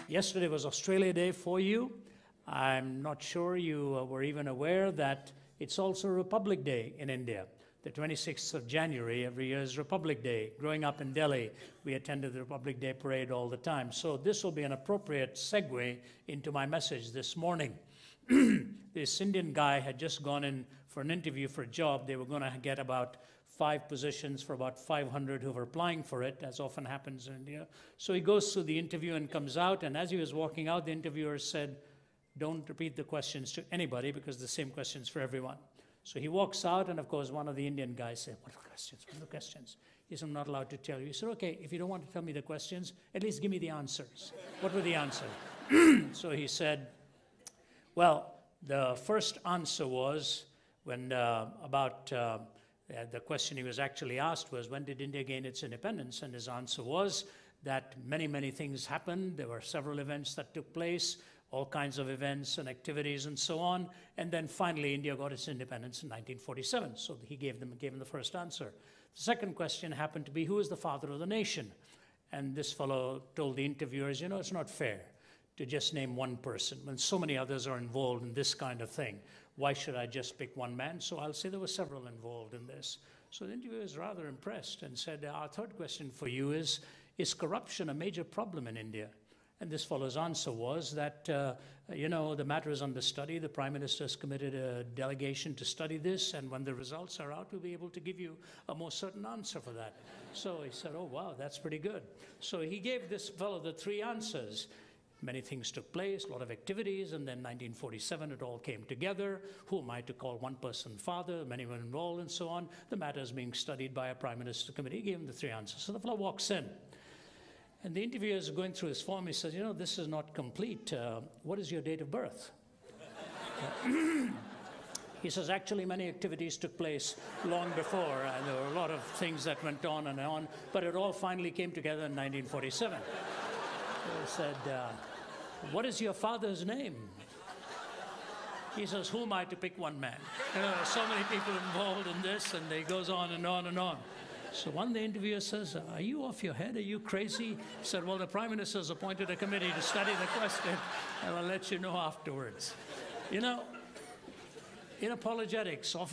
Yesterday was Australia Day for you. I'm not sure you were even aware that it's also Republic Day in India. The 26th of January every year is Republic Day. Growing up in Delhi, we attended the Republic Day parade all the time. So this will be an appropriate segue into my message this morning. This Indian guy had just gone in for an interview for a job. They were going to get about 5 positions for about 500 who were applying for it, as often happens in India. So he goes through the interview and comes out, and as he was walking out, the interviewer said, "Don't repeat the questions to anybody because the same questions for everyone." So he walks out, and of course, one of the Indian guys said, "What are the questions? What are the questions?" He said, "I'm not allowed to tell you." He said, "Okay, if you don't want to tell me the questions, at least give me the answers." What were the answers? So he said, well, the first answer was when the question he was actually asked was, when did India gain its independence? And his answer was that many, many things happened. There were several events that took place, all kinds of events and activities and so on. And then finally, India got its independence in 1947. So he gave him the first answer. The second question happened to be, who is the father of the nation? And this fellow told the interviewers, you know, it's not fair to just name one person when so many others are involved in this kind of thing. Why should I just pick one man? So I'll say there were several involved in this. So the interviewer was rather impressed and said, our third question for you is corruption a major problem in India? And this fellow's answer was that, you know, the matter is under study. The Prime Minister has committed a delegation to study this, and when the results are out, we'll be able to give you a more certain answer for that. So he said, oh, wow, that's pretty good. So he gave this fellow the 3 answers. Many things took place, a lot of activities, and then 1947 it all came together. Who am I to call one person father? Many were involved and so on. The matter is being studied by a Prime Minister committee. He gave him the 3 answers. So the fellow walks in, and the interviewer is going through his form. He says, you know, this is not complete. What is your date of birth? He says, actually, many activities took place long before, and there were a lot of things that went on and on, but it all finally came together in 1947. He said, what is your father's name? He says, who am I to pick one man? You know, so many people involved in this, and it goes on and on and on. So one the interviewer says, are you off your head? Are you crazy? He said, well, the Prime Minister has appointed a committee to study the question, and I'll let you know afterwards. You know, in apologetics, often